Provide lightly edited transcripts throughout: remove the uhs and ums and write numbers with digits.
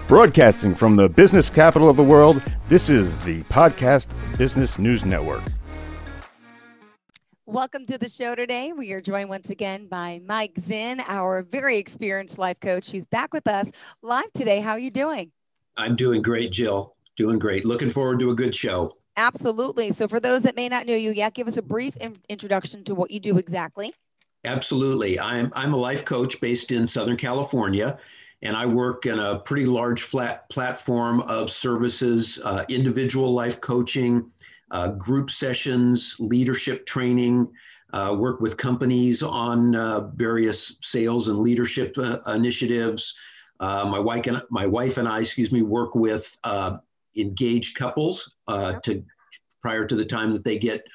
Broadcasting from the business capital of the world, this is the Podcast Business News Network. Welcome to the show today. We are joined once again by Mike Zinn, our very experienced life coach, who's back with us live today. How are you doing? I'm doing great, Jill. Doing great. Looking forward to a good show. Absolutely. So for those that may not know you yet, give us a brief introduction to what you do exactly. Absolutely. I'm a life coach based in Southern California, and I work in a pretty large flat platform of services, individual life coaching, group sessions, leadership training, work with companies on various sales and leadership initiatives. My wife and I, work with engaged couples prior to the time that they get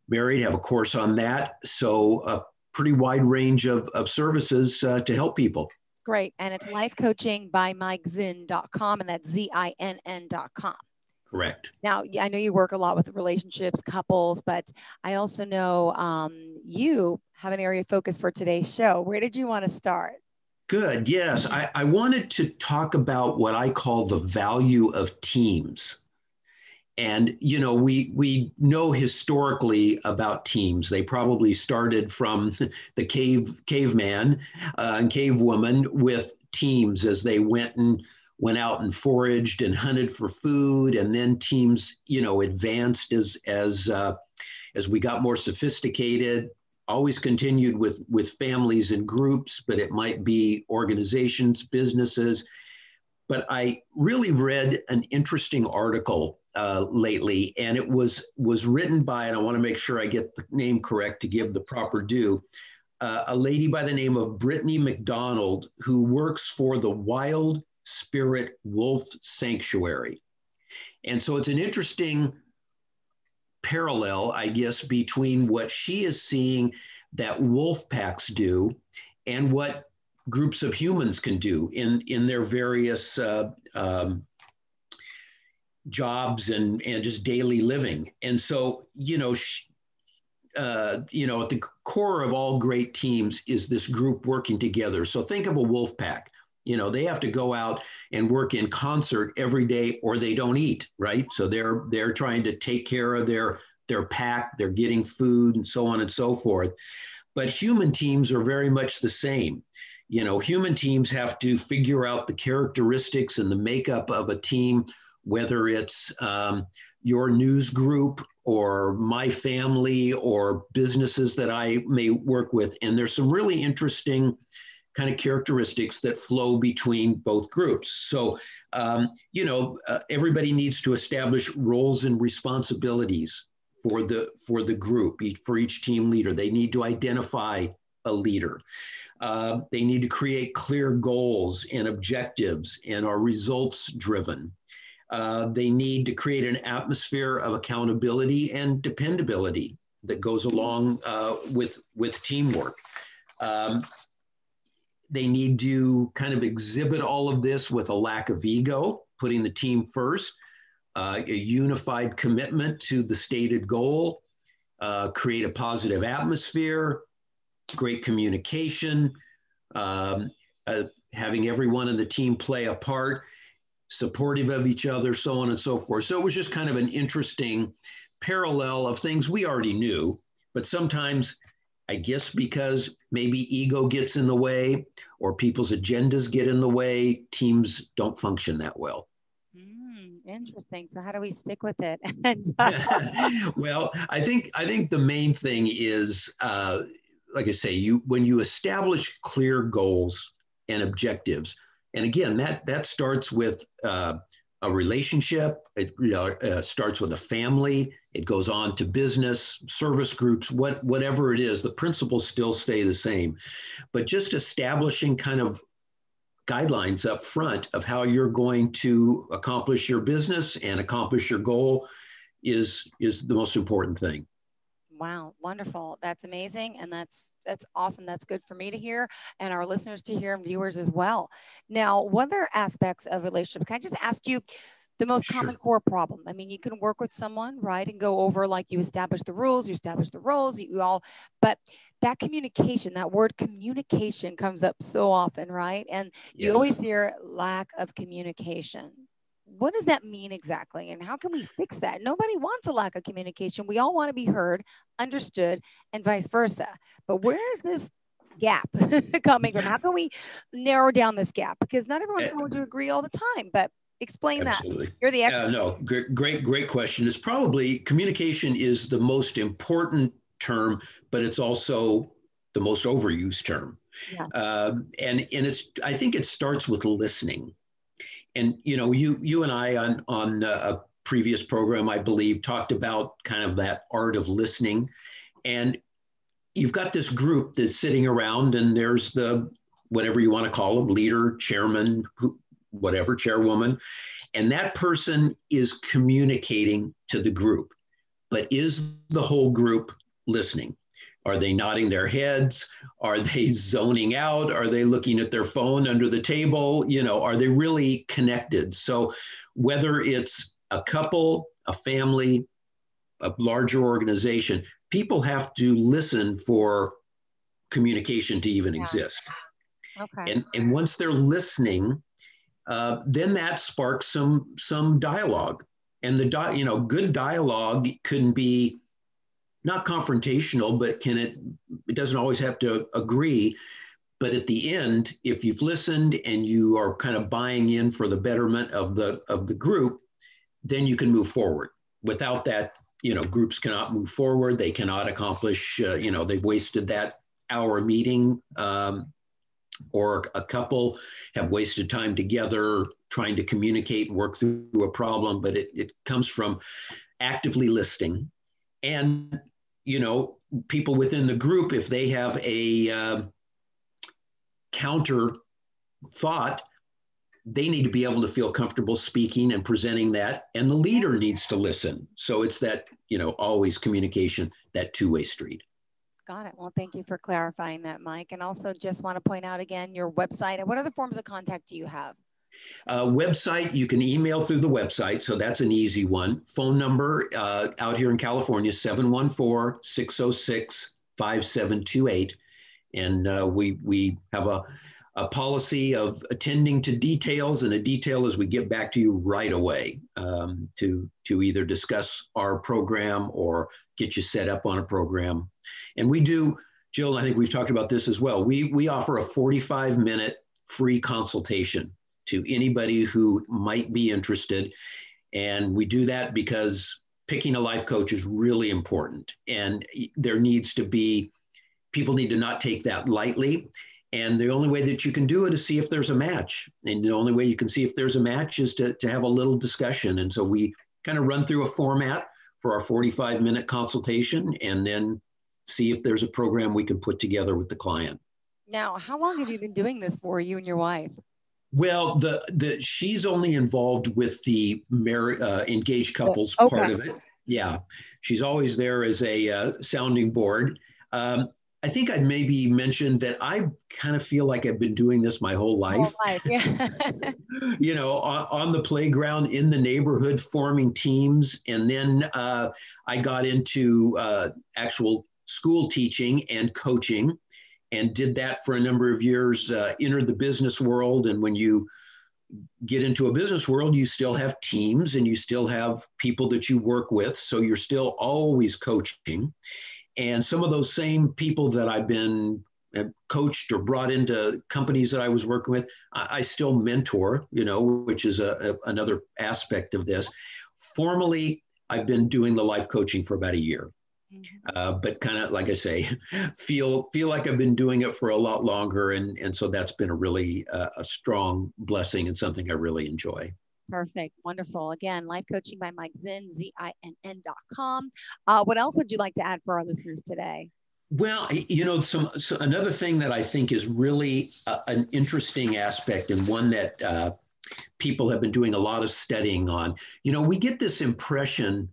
married, have a course on that. So a pretty wide range of services to help people. Great. And it's lifecoachingbymikezinn.com, and that's ZINN.com. Correct. Now, I know you work a lot with relationships, couples, but I also know you have an area of focus for today's show. Where did you want to start? Good. Yes. I wanted to talk about what I call the value of teams. And, you know, we know historically about teams. They probably started from the caveman and cavewoman with teams as they went out and foraged and hunted for food. And then teams, you know, advanced as we got more sophisticated, always continued with families and groups, but it might be organizations, businesses. But I really read an interesting article lately, and it was written by, and I want to make sure I get the name correct to give the proper due, a lady by the name of Brittany McDonald, who works for the Wild Spirit Wolf Sanctuary. And so it's an interesting parallel, I guess, between what she is seeing that wolf packs do and what groups of humans can do in their various jobs and just daily living. And so, at the core of all great teams is this group working together. So think of a wolf pack. You know, they have to go out and work in concert every day or they don't eat, right? So they're trying to take care of their pack, they're getting food and so on and so forth. But human teams are very much the same. You know, human teams have to figure out the characteristics and the makeup of a team, whether it's your news group or my family or businesses that I may work with. And there's some really interesting kind of characteristics that flow between both groups. So, everybody needs to establish roles and responsibilities for the group, for each team leader. They need to identify a leader. They need to create clear goals and objectives and are results driven. They need to create an atmosphere of accountability and dependability that goes along with teamwork. They need to kind of exhibit all of this with a lack of ego, putting the team first, a unified commitment to the stated goal, create a positive atmosphere, great communication, having everyone in the team play a part, supportive of each other, so on and so forth. So it was just kind of an interesting parallel of things we already knew, but sometimes, I guess because maybe ego gets in the way or people's agendas get in the way, teams don't function that well. Interesting. So how do we stick with it? Well, I think the main thing is, like I say, when you establish clear goals and objectives, and again, that starts with a relationship. It starts with a family. It goes on to business, service groups, whatever it is. The principles still stay the same, but just establishing kind of guidelines up front of how you're going to accomplish your business and accomplish your goal is the most important thing. Wow, wonderful. That's amazing. And that's awesome. That's good for me to hear and our listeners to hear and viewers as well. Now, what other aspects of relationships? Can I just ask you the most common core problem? I mean, you can work with someone, right, and go over, like, you establish the rules, you establish the roles, but that communication, that word communication comes up so often, right? And you Yes. always hear lack of communication. What does that mean exactly? And how can we fix that? Nobody wants a lack of communication. We all want to be heard, understood, and vice versa. But where is this gap coming from? How can we narrow down this gap? Because not everyone's going to agree all the time, but explain Absolutely. that. You're the expert. No, great question. It's probably communication is the most important term, but it's also the most overused term. Yes. And I think it starts with listening. And you and I on a previous program, I believe, talked about kind of that art of listening. And you've got this group that's sitting around, and there's the whatever you want to call them, leader, chairman, whatever, chairwoman, and that person is communicating to the group. But is the whole group listening? Are they nodding their heads? Are they zoning out? Are they looking at their phone under the table? Are they really connected? So whether it's a couple, a family, a larger organization, people have to listen for communication to even exist. Okay. And once they're listening, then that sparks some dialogue. And good dialogue can be not confrontational, but it doesn't always have to agree. But at the end, if you've listened and you are kind of buying in for the betterment of the group, then you can move forward. Without that, groups cannot move forward. They cannot accomplish, they've wasted that hour meeting, or a couple have wasted time together trying to communicate, work through a problem. But it comes from actively listening. And, people within the group, if they have a counter thought, they need to be able to feel comfortable speaking and presenting that. And the leader needs to listen. So it's that, always communication, that two-way street. Got it. Well, thank you for clarifying that, Mike. And also just want to point out again, your website. And what other forms of contact do you have? Website, you can email through the website. So that's an easy one. Phone number out here in California, 714-606-5728. And we have a policy of attending to details, and a detail is we get back to you right away to either discuss our program or get you set up on a program. And we do, Jill, I think we've talked about this as well. We offer a 45-minute free consultation to anybody who might be interested. And we do that because picking a life coach is really important. And there needs to be, people need to not take that lightly. And the only way that you can do it is see if there's a match. And the only way you can see if there's a match is to have a little discussion. And so we kind of run through a format for our 45-minute consultation and then see if there's a program we can put together with the client. Now, how long have you been doing this for, you and your wife? Well, she's only involved with the engaged couples part of it. Yeah, she's always there as a sounding board. I think I'd maybe mentioned that I kind of feel like I've been doing this my whole life. Yeah. On the playground, in the neighborhood, forming teams. And then I got into actual school teaching and coaching, and did that for a number of years, entered the business world. And when you get into a business world, you still have teams and you still have people that you work with. So you're still always coaching. And some of those same people that I've been coached or brought into companies that I was working with, I still mentor, which is another aspect of this. Formally, I've been doing the life coaching for about a year. But kind of, like I say, feel like I've been doing it for a lot longer. And so that's been a really a strong blessing and something I really enjoy. Perfect. Wonderful. Again, life coaching by Mike Zinn, ZINN.com. What else would you like to add for our listeners today? Well, another thing that I think is really an interesting aspect, and one that people have been doing a lot of studying on. We get this impression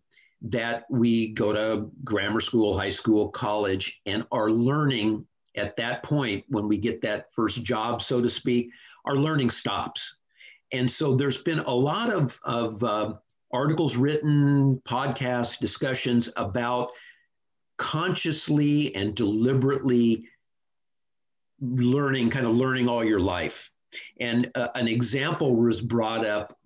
that we go to grammar school, high school, college, and are learning at that point, when we get that first job, so to speak, our learning stops. And so there's been a lot of articles written, podcasts, discussions about consciously and deliberately learning all your life. And an example was brought up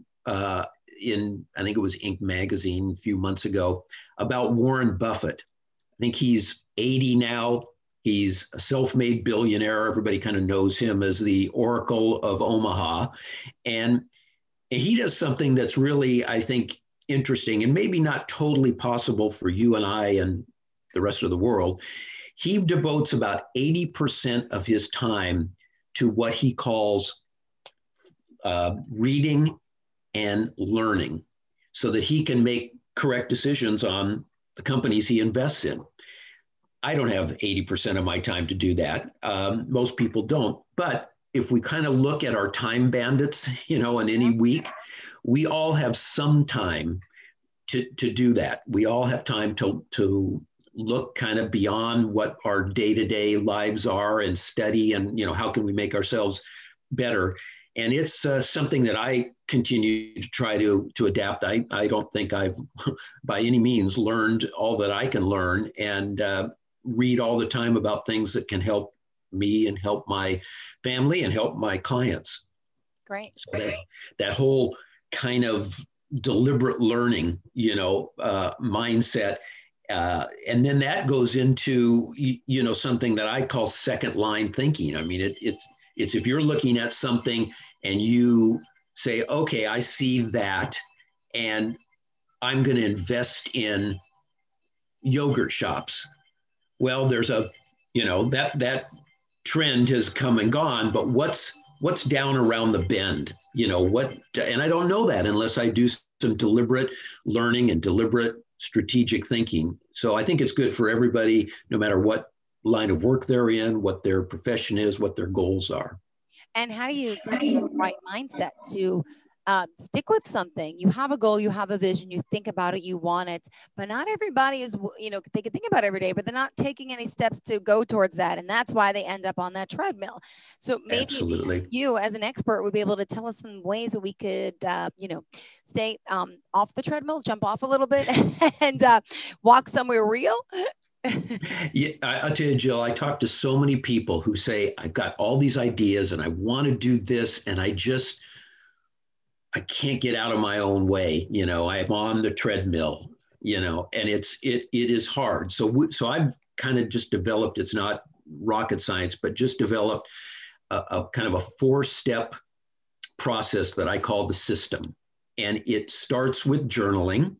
in, I think it was Inc. magazine a few months ago, about Warren Buffett. I think he's 80 now. He's a self-made billionaire. Everybody kind of knows him as the Oracle of Omaha. And he does something that's really, I think, interesting and maybe not totally possible for you and I and the rest of the world. He devotes about 80% of his time to what he calls reading and learning, so that he can make correct decisions on the companies he invests in. I don't have 80% of my time to do that. Most people don't. But if we kind of look at our time bandits, in any week, we all have some time to do that. We all have time to look kind of beyond what our day-to-day lives are and study and, how can we make ourselves better? And it's something that I continue to try to adapt. I don't think I've by any means learned all that I can learn, and read all the time about things that can help me and help my family and help my clients. Great. So that whole kind of deliberate learning, mindset. And then that goes into, something that I call second line thinking. I mean, it's if you're looking at something and you say, okay, I see that, and I'm going to invest in yogurt shops. Well, there's that trend has come and gone, but what's down around the bend? And I don't know that unless I do some deliberate learning and deliberate strategic thinking. So I think it's good for everybody, no matter what line of work they're in, what their profession is, what their goals are. And how do you get the right mindset to stick with something? You have a goal, you have a vision, you think about it, you want it, but not everybody is, they can think about it every day, but they're not taking any steps to go towards that. And that's why they end up on that treadmill. So maybe Absolutely. You as an expert would be able to tell us some ways that we could, stay off the treadmill, jump off a little bit and walk somewhere real. Yeah, I'll tell you, Jill, I talk to so many people who say, I've got all these ideas and I want to do this, and I can't get out of my own way. I'm on the treadmill, and it is hard. So I've kind of just developed, it's not rocket science, but just developed a kind of a 4-step process that I call the system. And it starts with journaling.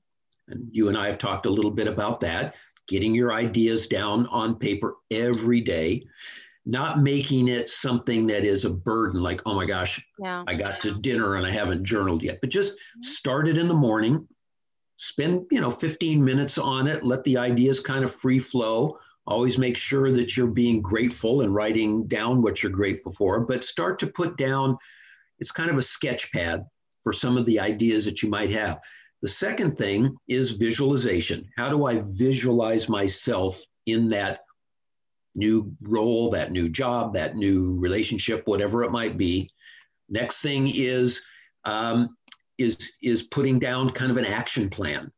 And you and I have talked a little bit about that. Getting your ideas down on paper every day, not making it something that is a burden, like, oh my gosh, I got to dinner and I haven't journaled yet, but just start it in the morning, spend, 15 minutes on it, let the ideas kind of free flow. Always make sure that you're being grateful and writing down what you're grateful for, but start to put down, it's kind of a sketch pad for some of the ideas that you might have. The second thing is visualization. How do I visualize myself in that new role, that new job, that new relationship, whatever it might be? Next thing is putting down kind of an action plan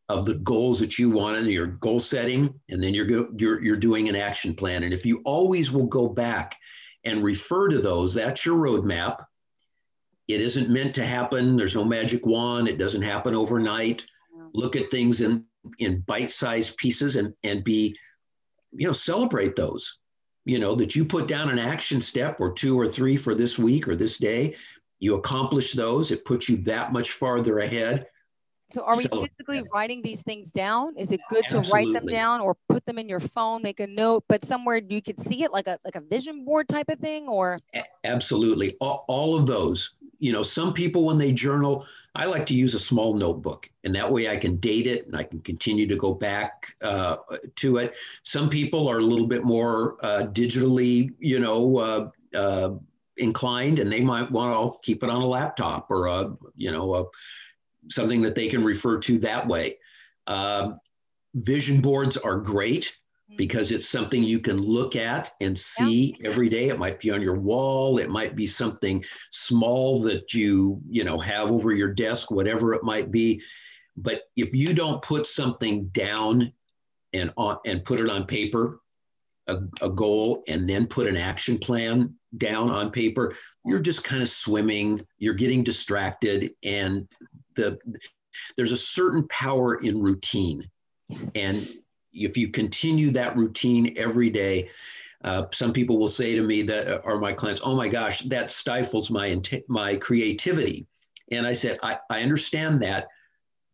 of the goals that you want, and your goal setting, and then you're doing an action plan. And if you always will go back and refer to those, that's your roadmap. It isn't meant to happen. There's no magic wand. It doesn't happen overnight. Look at things in bite-sized pieces and be, celebrate those, that you put down an action step or 2 or 3 for this week or this day. You accomplish those. It puts you that much farther ahead. So are we physically writing these things down? Is it good to write them down or put them in your phone, make a note, but somewhere you could see it, like a vision board type of thing? Or Absolutely. All of those. Some people, when they journal, I like to use a small notebook, and that way I can date it and I can continue to go back to it. Some people are a little bit more digitally, inclined, and they might want to keep it on a laptop or something that they can refer to that way. Vision boards are great because it's something you can look at and see every day. It might be on your wall. It might be something small that you have over your desk, whatever it might be. But if you don't put something down and put it on paper, a goal, and then put an action plan down on paper, you're just kind of swimming, you're getting distracted, and there's a certain power in routine. Yes. And if you continue that routine every day, some people will say to me that are my clients, oh my gosh, that stifles my creativity. And I said, I understand that.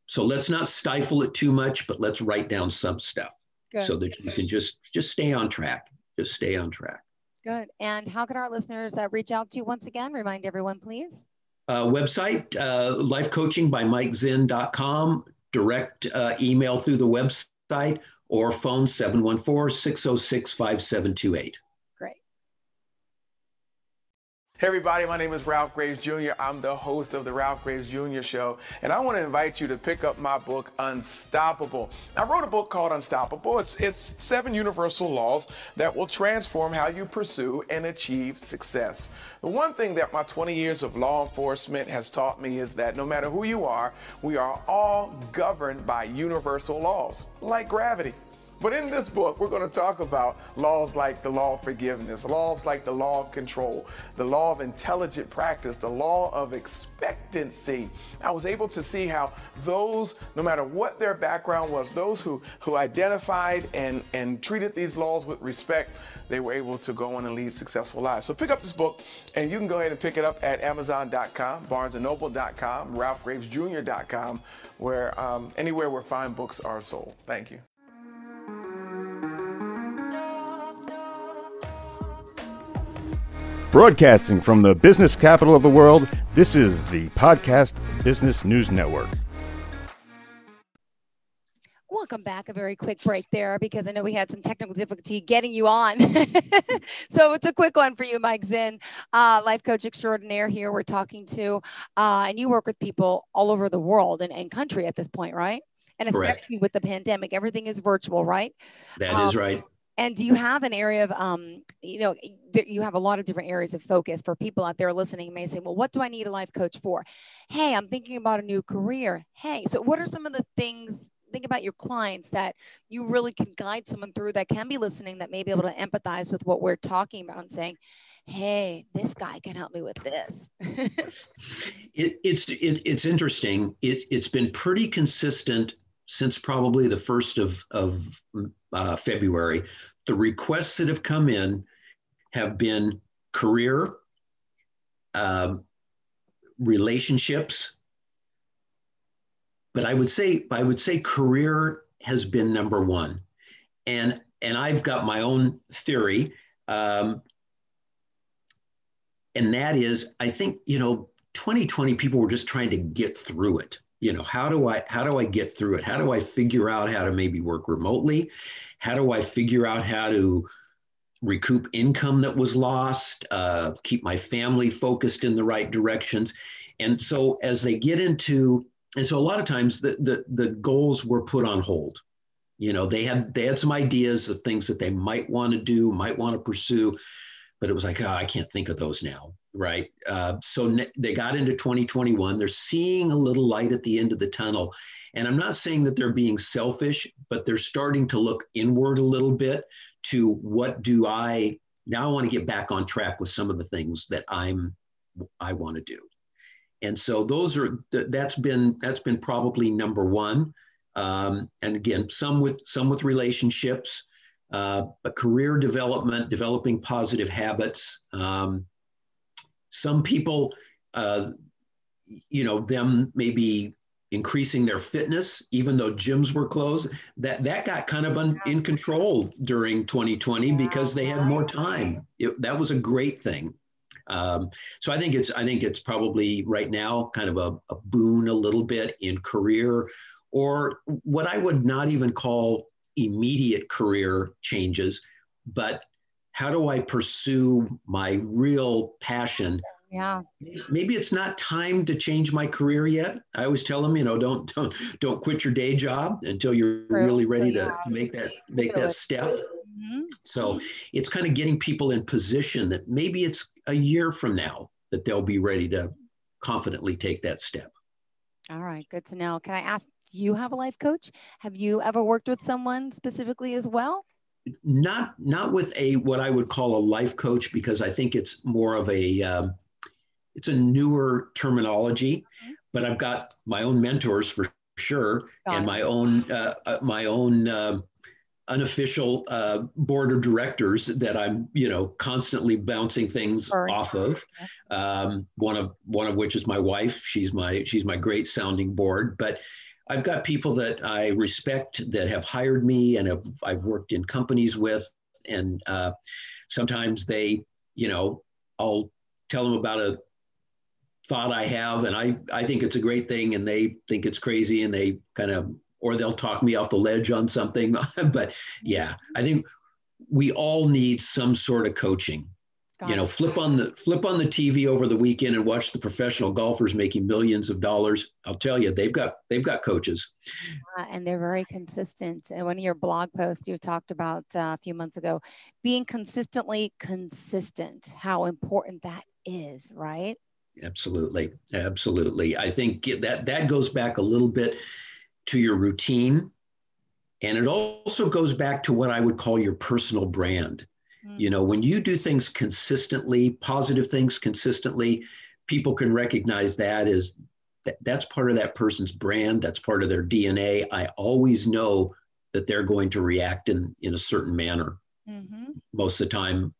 So let's not stifle it too much, but let's write down some stuff. Good. So that you can just stay on track. Just stay on track. Good. And how can our listeners reach out to you once again? Remind everyone, please. Website, lifecoachingbymikezinn.com, direct email through the website, or phone 714-606-5728. Great. Hey everybody, my name is Ralph Graves Jr. I'm the host of the Ralph Graves Jr. Show, and I want to invite you to pick up my book, Unstoppable. I wrote a book called Unstoppable. It's 7 universal laws that will transform how you pursue and achieve success. The one thing that my 20 years of law enforcement has taught me is that no matter who you are, we are all governed by universal laws, like gravity. But in this book, we're going to talk about laws like the law of forgiveness, laws like the law of control, the law of intelligent practice, the law of expectancy. I was able to see how those, no matter what their background was, those who identified and treated these laws with respect, they were able to go on and lead successful lives. So pick up this book, and you can go ahead and pick it up at Amazon.com, BarnesandNoble.com, RalphGravesJr.com, where anywhere where fine books are sold. Thank you. Broadcasting from the business capital of the world, this is the Podcast Business News Network. Welcome back. A very quick break there because I know we had some technical difficulty getting you on. So it's a quick one for you, Mike Zinn, life coach extraordinaire here we're talking to. And you work with people all over the world and country at this point, right? And especially Correct. With the pandemic, everything is virtual, right? That is right. And do you have an area of, you have a lot of different areas of focus for people out there listening may say, well, what do I need a life coach for? Hey, I'm thinking about a new career. Hey, so what are some of the things, think about your clients that you really can guide someone through that can be listening, that may be able to empathize with what we're talking about and saying, hey, this guy can help me with this. It's interesting. It's been pretty consistent since probably the 1st of February. The requests that have come in have been career, relationships, but I would say career has been number one, and I've got my own theory, and that is, I think 2020 people were just trying to get through it. How do I get through it? How do I figure out how to maybe work remotely? How do I figure out how to recoup income that was lost, keep my family focused in the right directions? And so as they get into, and so a lot of times the goals were put on hold. They had some ideas of things that they might want to do, might want to pursue, but it was like, I can't think of those now. Right. So they got into 2021. They're seeing a little light at the end of the tunnel. And I'm not saying that they're being selfish, but they're starting to look inward a little bit to what do I want to get back on track with some of the things that I want to do. And so that's been probably number one. And again, some with relationships, but career development, developing positive habits. Some people, them maybe increasing their fitness, even though gyms were closed, that got kind of in control during 2020 because they had more time. That was a great thing. So I think it's probably right now kind of a boon a little bit in career, or what I would not even call immediate career changes, but how do I pursue my real passion? Yeah. Maybe it's not time to change my career yet. I always tell them, don't quit your day job until you're really ready to make that step. Mm-hmm. So it's kind of getting people in position that maybe it's a year from now that they'll be ready to confidently take that step. All right. Good to know. Can I ask Do you have a life coach? Have you ever worked with someone specifically as well? Not with a what I would call a life coach, because I think it's more of a it's a newer terminology. But I've got my own mentors for sure, and my own unofficial board of directors that I'm constantly bouncing things off of. One of which is my wife. She's my great sounding board. But I've got people that I respect that have hired me and I've worked in companies with, and sometimes they, I'll tell them about a thought I have, and I think it's a great thing, and they think it's crazy, and they or they'll talk me off the ledge on something. But yeah, I think we all need some sort of coaching. Flip on the TV over the weekend and watch the professional golfers making millions of dollars. I'll tell you, they've got coaches, and they're very consistent. And one of your blog posts you talked about a few months ago, being consistently consistent, how important that is, right? Absolutely, absolutely. I think that goes back a little bit to your routine, and it also goes back to what I would call your personal brand. When you do things consistently, positive things consistently, people can recognize that's part of that person's brand. That's part of their DNA. I always know that they're going to react in a certain manner. Most of the time,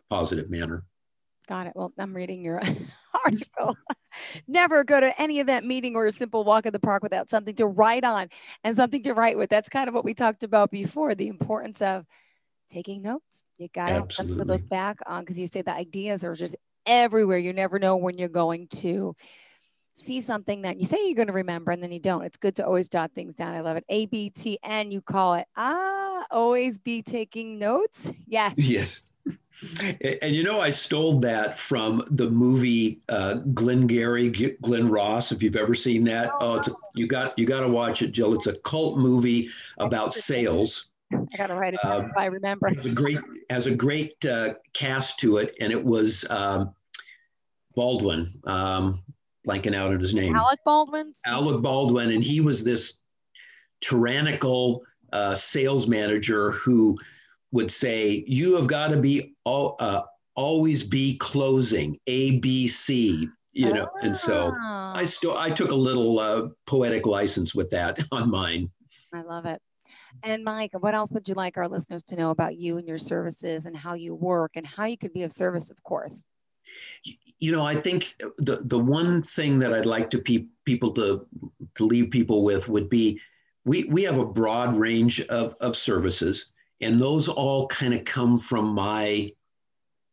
positive manner. Got it. Well, I'm reading your article. Never go to any event, meeting, or a simple walk in the park without something to write on and something to write with. That's kind of what we talked about before, the importance of taking notes. You got to have something to look back on, because you say the ideas are just everywhere. You never know when you're going to see something that you say you're going to remember and then you don't. It's good to always jot things down. I love it. ABTN, you call it. Always be taking notes. Yes. Yes. And I stole that from the movie Glengarry, Glen Ross. If you've ever seen that, you got to watch it, Jill. It's a cult movie about sales. I got to write it down if I remember. Has a great cast to it, and it was Baldwin, blanking out on his name. Alec Baldwin. Alec Baldwin, and he was this tyrannical sales manager who would say, "You have got to be always be closing ABC." And so I took a little poetic license with that on mine. I love it. And Mike, what else would you like our listeners to know about you and your services and how you work and how you could be of service, of course? I think the one thing that I'd like to people to leave people with would be, we have a broad range of services, and those all kind of come from my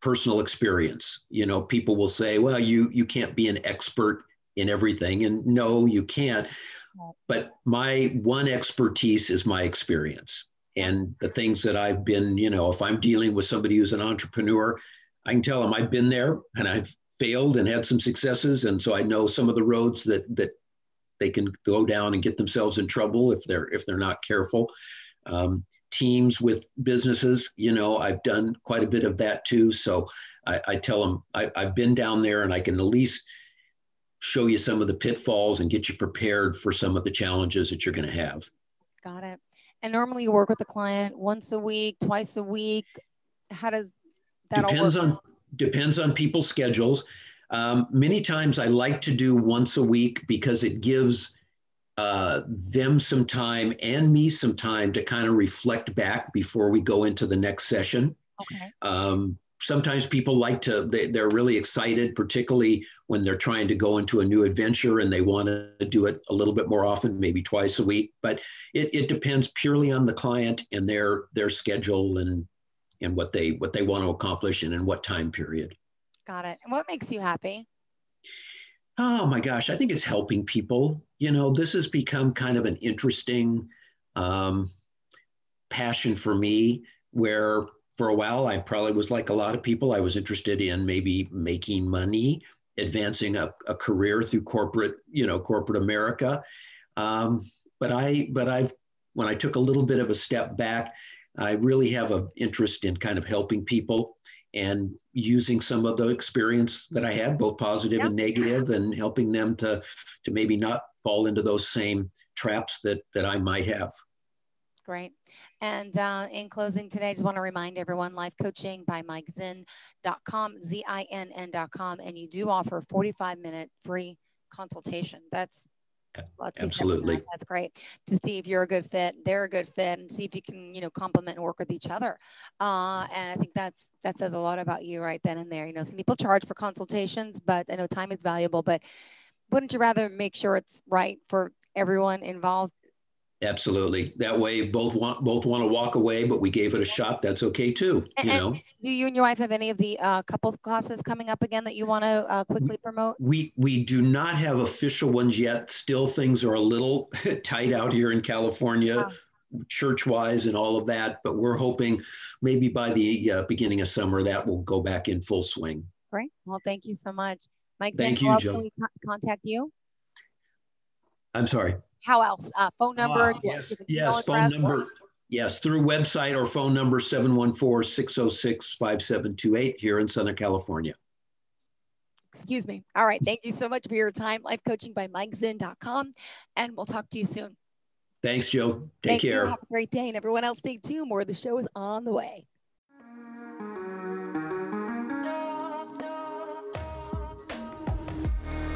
personal experience. People will say, well, you can't be an expert in everything. And no, you can't. But my one expertise is my experience and the things that I've been, if I'm dealing with somebody who's an entrepreneur, I can tell them I've been there and I've failed and had some successes. And so I know some of the roads that they can go down and get themselves in trouble if they're not careful. Teams with businesses, I've done quite a bit of that too. So I tell them I've been down there, and I can at least show you some of the pitfalls and get you prepared for some of the challenges that you're going to have. Got it. And normally you work with a client once a week, twice a week. How does that work? Depends on people's schedules. Many times I like to do once a week because it gives them some time and me some time to kind of reflect back before we go into the next session. Okay. Sometimes people they're really excited, particularly when they're trying to go into a new adventure and they want to do it a little bit more often, maybe twice a week. But it depends purely on the client and their schedule and what they want to accomplish and in what time period. Got it. And what makes you happy? Oh my gosh, I think it's helping people. This has become kind of an interesting passion for me, where for a while, I probably was like a lot of people. I was interested in maybe making money, advancing a career through corporate America. But when I took a little bit of a step back, I really have an interest in kind of helping people and using some of the experience that I had, both positive and negative, and helping them to maybe not fall into those same traps that I might have. Great. And in closing today, I just want to remind everyone, Life Coaching by MikeZinn.com, ZINN.com, and you do offer a 45-minute free consultation. That's absolutely. That's great to see if you're a good fit, they're a good fit, and see if you can, complement and work with each other. And I think that says a lot about you right then and there. Some people charge for consultations, but I know time is valuable. But wouldn't you rather make sure it's right for everyone involved? Absolutely. That way, both want to walk away, but we gave it a shot. That's okay too. Do you and your wife have any of the couples classes coming up again that you want to quickly promote? We do not have official ones yet. Still, things are a little tight out here in California, church-wise and all of that. But we're hoping maybe by the beginning of summer that will go back in full swing. Great. Well, thank you so much, Mike. Thank you, Joe. Can we contact you? I'm sorry. How else? Phone number? Yes, phone number. Yes, through website or phone number 714-606-5728 here in Southern California. Excuse me. All right. Thank you so much for your time. Life Coaching by MikeZinn.com. And we'll talk to you soon. Thanks, Joe. Take care. Have a great day. And everyone else, stay tuned. More of the show is on the way.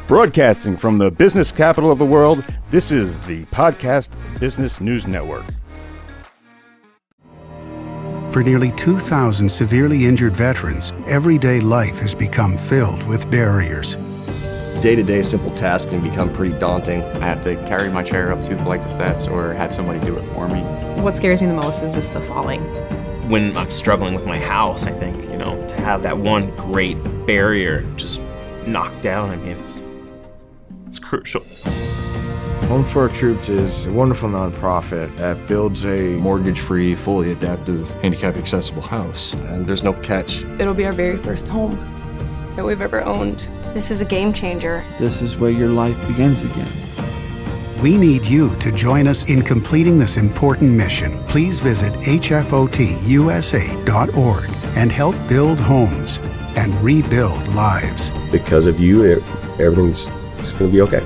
Broadcasting from the business capital of the world, this is the Podcast Business News Network. For nearly 2,000 severely injured veterans, everyday life has become filled with barriers. Day-to-day simple tasks can become pretty daunting. I have to carry my chair up 2 flights of steps or have somebody do it for me. What scares me the most is just the falling. When I'm struggling with my house, I think, to have that one great barrier just knocked down, it's crucial. Home for Our Troops is a wonderful nonprofit that builds a mortgage-free, fully adaptive, handicap-accessible house. And there's no catch. It'll be our very first home that we've ever owned. This is a game changer. This is where your life begins again. We need you to join us in completing this important mission. Please visit hfotusa.org and help build homes and rebuild lives. Because of you, everything's going to be okay.